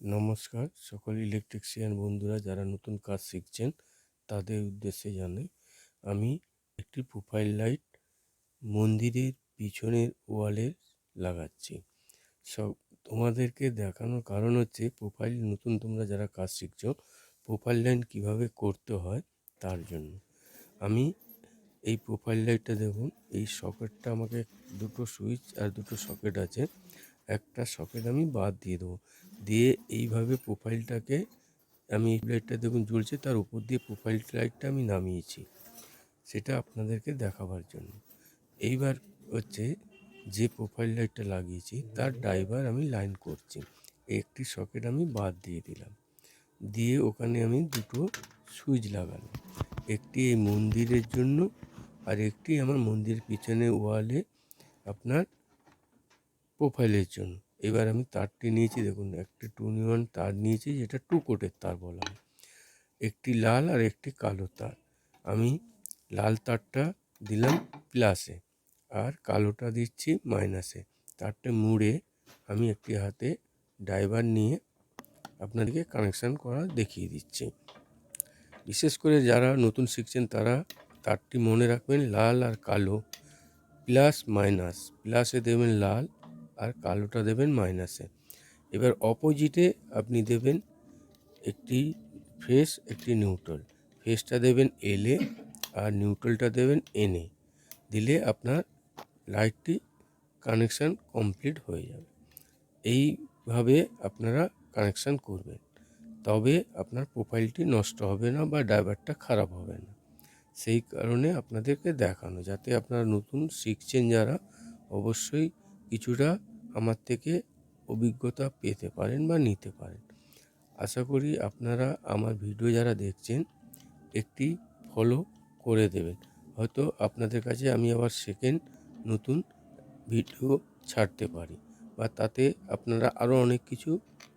নমস্কার সকল ইলেকট্রিশিয়ান বন্ধুরা যারা নতুন কাজ শিখছেন তাদের উদ্দেশ্যে জানাই আমি একটি প্রোফাইল লাইট মন্দিরের পিছনের ওয়ালে লাগাচ্ছি। সব তোমাদেরকে দেখানোর কারণ হচ্ছে প্রোফাইল নতুন তোমরা যারা কাজ শিখছো প্রোফাইল লাইন কীভাবে করতে হয় তার জন্য। আমি এই প্রোফাইল লাইটটা দেখুন, এই সকেটটা আমাকে দুটো সুইচ আর দুটো সকেট আছে, একটা সকেট আমি বাদ দিয়ে দেবো, দিয়ে এইভাবে প্রোফাইলটাকে আমি এই লাইটটা দেখুন জ্বলছে, তার উপর দিয়ে প্রোফাইল লাইটটা আমি নামিয়েছি, সেটা আপনাদেরকে দেখাবার জন্য। এইবার হচ্ছে যে প্রোফাইল লাইটটা লাগিয়েছি তার ড্রাইভার আমি লাইন করছি, একটি সকেট আমি বাদ দিয়ে দিলাম, দিয়ে ওখানে আমি দুটো সুইচ লাগালাম, একটি এই মন্দিরের জন্য আর একটি আমার মন্দিরের পিছনে ওয়ালে আপনার প্রোফাইলের জন্য। এবার আমি তারটি নিয়েছি, দেখুন একটা 2-in-1 তার নিয়েছি, যেটা 2 কোটের তার বলা হয়, একটি লাল আর একটি কালো তার। আমি লাল তারটা দিলাম প্লাসে আর কালোটা দিচ্ছি মাইনাসে। তারটা মুড়ে আমি একটি হাতে ড্রাইভার নিয়ে আপনাদেরকে কানেকশান করা দেখিয়ে দিচ্ছি। বিশেষ করে যারা নতুন শিখছেন তারা তারটি মনে রাখবেন লাল আর কালো, প্লাস মাইনাস, প্লাসে দেবেন লাল আর কালোটা দেবেন মাইনাসে। এবার অপোজিটে আপনি দেবেন একটি ফেস একটি নিউট্রাল, ফেসটা দেবেন এলে আর নিউট্রালটা দেবেন এনে, দিলে আপনার লাইটটি কানেকশান কমপ্লিট হয়ে যাবে। এইভাবে আপনারা কানেকশান করবেন, তবে আপনার প্রোফাইলটি নষ্ট হবে না বা ড্রাইভারটা খারাপ হবে না। সেই কারণে আপনাদেরকে দেখানো, যাতে আপনারা নতুন শিখছেন যারা অবশ্যই কিছুটা আমার থেকে অভিজ্ঞতা পেতে পারেন বা নিতে পারেন। আশা করি আপনারা আমার ভিডিও যারা দেখছেন একটি ফলো করে দেবেন, হয়তো আপনাদের কাছে আমি আবার সেকেন্ড নতুন ভিডিও ছাড়তে পারি, বা তাতে আপনারা আরও অনেক কিছু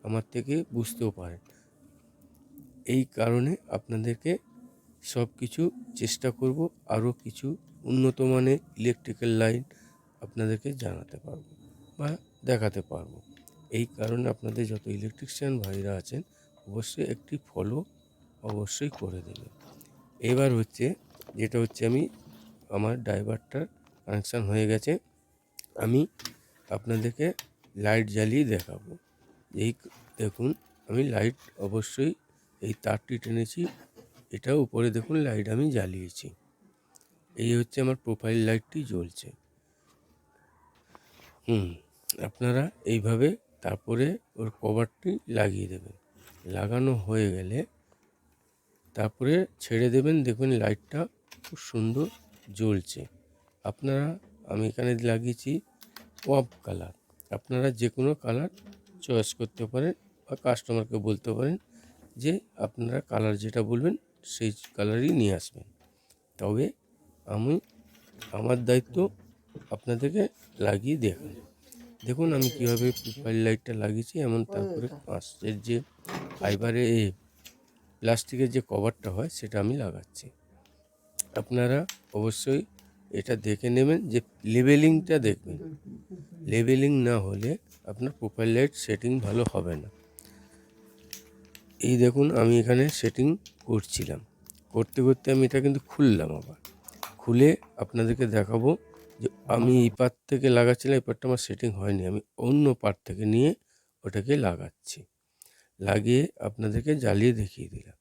আমার থেকে বুঝতেও পারেন। এই কারণে আপনাদেরকে সব কিছু চেষ্টা করব, আরও কিছু উন্নত মানের ইলেকট্রিক্যাল লাইন আপনাদেরকে জানাতে পারবো বা দেখাতে পারবো। এই কারণে আপনাদের যত ইলেকট্রিশিয়ান ভাইরা আছেন অবশ্যই একটি ফলো অবশ্যই করে দেবেন। এবার হচ্ছে যেটা হচ্ছে আমি আমার ড্রাইভারটার কানেকশান হয়ে গেছে, আমি আপনাদেরকে লাইট জ্বালিয়ে দেখাবো। এই দেখুন আমি লাইট অবশ্যই এই তারটি টেনেছি, এটা উপরে দেখুন লাইট আমি জ্বালিয়েছি, এই হচ্ছে আমার প্রোফাইল লাইটটি জ্বলছে। আপনারা এইভাবে তারপরে ওর কভারটি লাগিয়ে দেবেন, লাগানো হয়ে গেলে তারপরে ছেড়ে দেবেন, দেখবেন লাইটটা খুব সুন্দর জ্বলছে। আপনারা আমি এখানে লাগিয়েছি অফ কালার, আপনারা যে কোনো কালার চয়েস করতে পারেন বা কাস্টমারকে বলতে পারেন যে আপনারা কালার যেটা বলবেন সেই কালারই নিয়ে আসবেন। তবে আমার দায়িত্ব আপনাদেরকে লাগিয়ে দেখান। দেখুন আমি কীভাবে প্রোফাইল লাইটটা লাগিয়েছি, এমন তারপরে কাঁচের যে ফাইবারে প্লাস্টিকের যে কভারটা হয় সেটা আমি লাগাচ্ছি। আপনারা অবশ্যই এটা দেখে নেবেন যে লেবেলিংটা দেখবেন, লেবেলিং না হলে আপনার প্রোফাইল লাইট সেটিং ভালো হবে না। এই দেখুন আমি এখানে সেটিং করছিলাম, করতে করতে আমি এটা কিন্তু খুললাম, আবার খুলে আপনাদেরকে দেখাবো যে আমি এই পার্ট থেকে লাগাচ্ছিলাম, এই পার্টটা আমার সেটিং হয়নি, আমি অন্য পার্ট থেকে নিয়ে ওটাকে লাগাচ্ছি, লাগিয়ে আপনাদেরকে জ্বালিয়ে দেখিয়ে দিলাম।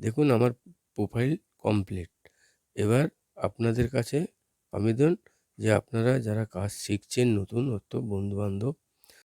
দেখুন আমার প্রোফাইল কমপ্লিট। এবার আপনাদের কাছে আবেদন যে আপনারা যারা কাজ শিখছেন নতুন বন্ধুবান্ধব